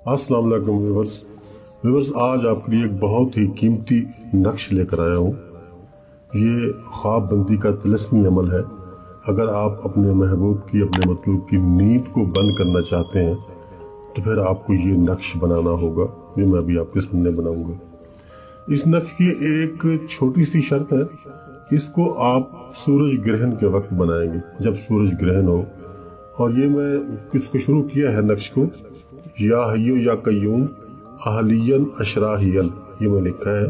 अस्सलाम वालेकुम व्यूवर्स, आज आपके लिए एक बहुत ही कीमती नक्श लेकर आया हूँ। ये ख्वाब बंदी का तिलस्मी अमल है। अगर आप अपने महबूब की, अपने मतलूब की नींद को बंद करना चाहते हैं तो फिर आपको ये नक्श बनाना होगा, जो मैं अभी आपके सामने बनाऊंगा। इस नक्श की एक छोटी सी शर्त है, इसको आप सूरज ग्रहण के वक्त बनाएंगे, जब सूरज ग्रहण हो। और ये मैं इसको शुरू किया है नक्श को, या हय्यु या कय्यूम अहलियन अशराहियन, ये मैं लिखा है।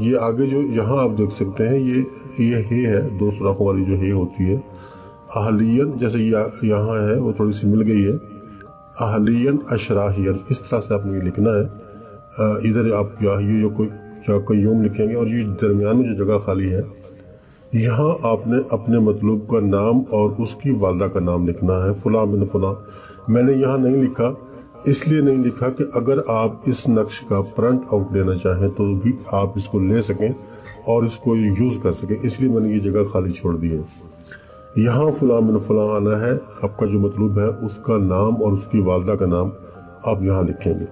ये आगे जो यहाँ आप देख सकते हैं, ये हे है, दो सुराखों वाली जो हे होती है। अहलियन जैसे यहाँ है, वो थोड़ी सी मिल गई है। अहलियन अशराहियन, इस तरह से आपने ये लिखना है। इधर आप या हय्यु या कय्यूम लिखेंगे, और ये दरमियान में जो जगह खाली है, यहाँ आपने अपने मतलूब का नाम और उसकी वालदा का नाम लिखना है। फुला बिन फुला मैंने यहाँ नहीं लिखा, इसलिए नहीं लिखा कि अगर आप इस नक्श का प्रिंट आउट लेना चाहें तो भी आप इसको ले सकें और इसको यूज़ कर सकें, इसलिए मैंने ये जगह खाली छोड़ दी है। यहाँ फुला बिन फुला आना है, आपका जो मतलूब है उसका नाम और उसकी वालदा का नाम आप यहाँ लिखेंगे।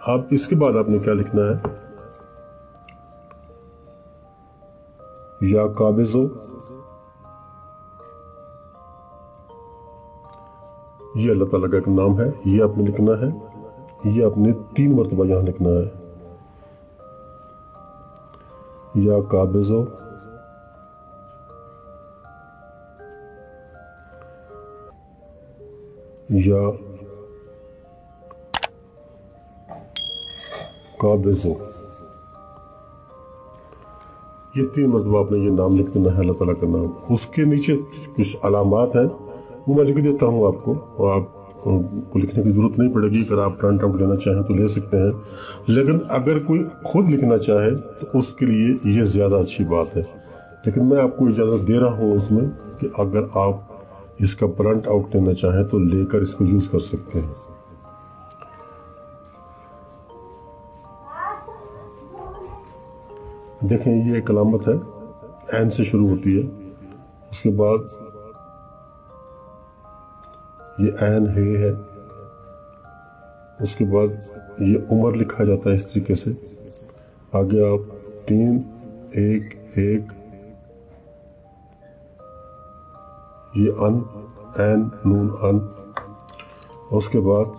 अब इसके बाद आपने क्या लिखना है, या काबिज़ो, ये अल्लाह ताला का एक नाम है, ये आपने लिखना है। ये आपने 3 मरतबा यहाँ लिखना है, या काबिज़ो, या काबिज़ो, ये 3 मरतबा आपने ये नाम लिख देना है, अल्लाह ताला का नाम। उसके नीचे कुछ अलामात हैं, वो मैं लिख देता हूँ आपको, और आपको लिखने की ज़रूरत नहीं पड़ेगी। अगर आप प्रिंट आउट लेना चाहें तो ले सकते हैं, लेकिन अगर कोई खुद लिखना चाहे तो उसके लिए ये ज़्यादा अच्छी बात है। लेकिन मैं आपको इजाज़त दे रहा हूँ इसमें कि अगर आप इसका प्रिंट आउट लेना चाहें तो लेकर इसको यूज़ कर सकते हैं। देखें, ये एक अलामत है, एन से शुरू होती है, उसके बाद ये एन है, उसके बाद ये उमर लिखा जाता है इस तरीके से। आगे आप 3 1 1, ये अन, एन नून अन, उसके बाद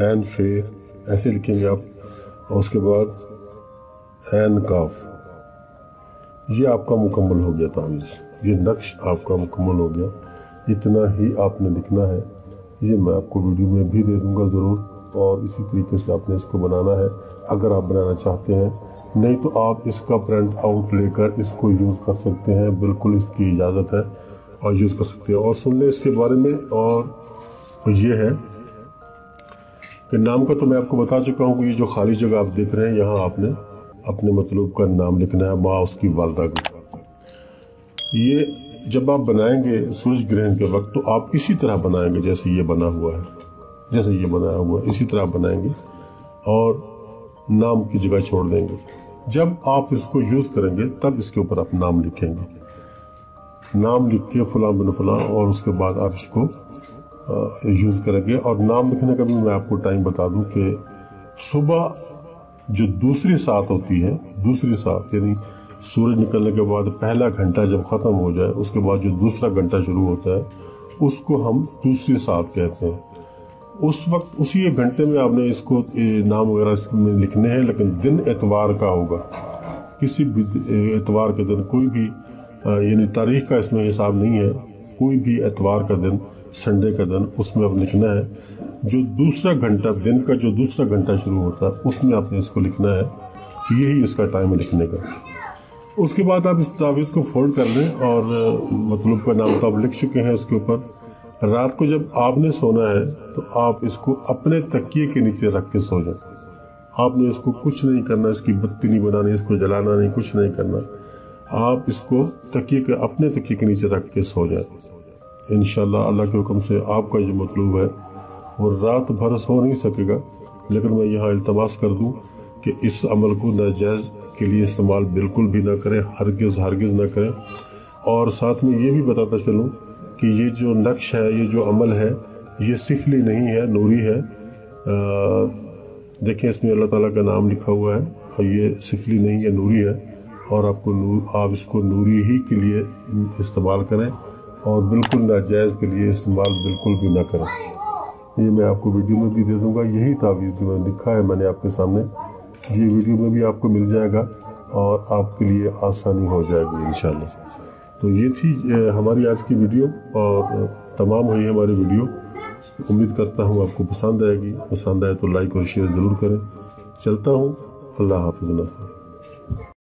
एन फे, ऐसे लिखेंगे आप, और उसके बाद एन काफ। ये आपका मुकम्मल हो गया तावीज़, ये नक्श आपका मुकम्मल हो गया। इतना ही आपने लिखना है, ये मैं आपको वीडियो में भी दे दूंगा ज़रूर, और इसी तरीके से आपने इसको बनाना है अगर आप बनाना चाहते हैं। नहीं तो आप इसका प्रिंट आउट लेकर इसको यूज़ कर सकते हैं, बिल्कुल इसकी इजाज़त है और यूज़ कर सकते हैं। और सुन लें इसके बारे में, और ये है कि नाम का तो मैं आपको बता चुका हूँ कि ये जो खाली जगह आप देख रहे हैं, यहाँ आपने अपने मतलूब का नाम लिखना है, माँ उसकी वालदा का। ये जब आप बनाएंगे सूरज ग्रहण के वक्त, तो आप इसी तरह बनाएंगे जैसे ये बना हुआ है, जैसे ये बनाया हुआ है, इसी तरह बनाएंगे और नाम की जगह छोड़ देंगे। जब आप इसको यूज़ करेंगे तब इसके ऊपर आप नाम लिखेंगे, नाम लिख के फलां बिन फलां, और उसके बाद आप इसको यूज़ करेंगे। और नाम लिखने का भी मैं आपको टाइम बता दूं कि सुबह जो दूसरी सात होती है, दूसरी सात यानी सूरज निकलने के बाद पहला घंटा जब ख़त्म हो जाए, उसके बाद जो दूसरा घंटा शुरू होता है, उसको हम दूसरी सात कहते हैं। उस वक्त उसी एक घंटे में आपने इसको नाम वगैरह इसमें लिखने हैं, लेकिन दिन एतवार का होगा। किसी भी एतवार के दिन, कोई भी यानी तारीख का इसमें हिसाब नहीं है, कोई भी एतवार का दिन, संडे का दिन, उसमें अब लिखना है। जो दूसरा घंटा, दिन का जो दूसरा घंटा शुरू होता है, उसमें आपने इसको लिखना है, यही इसका टाइम है लिखने का। उसके बाद आप इस तावीज़ को फोल्ड कर लें, और मतलब का नाम तो आप लिख चुके हैं इसके ऊपर। रात को जब आपने सोना है तो आप इसको अपने तकिए के नीचे रख के सो जाए। आपने इसको कुछ नहीं करना, इसकी बत्ती नहीं बनानी, इसको जलाना नहीं, कुछ नहीं करना। आप इसको अपने तकिए के नीचे रख के सो जाए। इंशाल्लाह अल्लाह के हुक्म से आपका जो मतलूब है वो रात भर सो नहीं सकेगा, लेकिन मैं यहाँ इल्तमास कर दूँ कि इस अमल को नाजायज़ के लिए इस्तेमाल बिल्कुल भी ना करें, हरगिज़ ना करें। और साथ में ये भी बताता चलूँ کہ یہ جو نقش ہے، یہ جو عمل ہے، یہ سفلی نہیں ہے، نوری ہے۔ دیکھیں اس میں اللہ تعالیٰ کا نام لکھا ہوا ہے، اور یہ سفلی نہیں ہے، نوری ہے، اور آپ اس کو نوری ہی کے لیے استعمال کریں، اور بالکل ناجائز کے لیے استعمال بالکل بھی نہ کریں۔ یہ میں آپ کو ویڈیو میں بھی دے دوں گا، یہی تعویذ جو میں نے لکھا ہے میں نے آپ کے سامنے، یہ ویڈیو میں بھی آپ کو مل جائے گا، اور آپ کے لیے آسانی ہو جائے گی انشاءاللہ۔ تو یہ تھی ہماری آج کی ویڈیو، اور تمام ہوئی ہماری ویڈیو۔ امید کرتا ہوں آپ کو پسند آئے گی، پسند آئے تو لائک اور شیئر ضرور کریں۔ چلتا ہوں، اللہ حافظ۔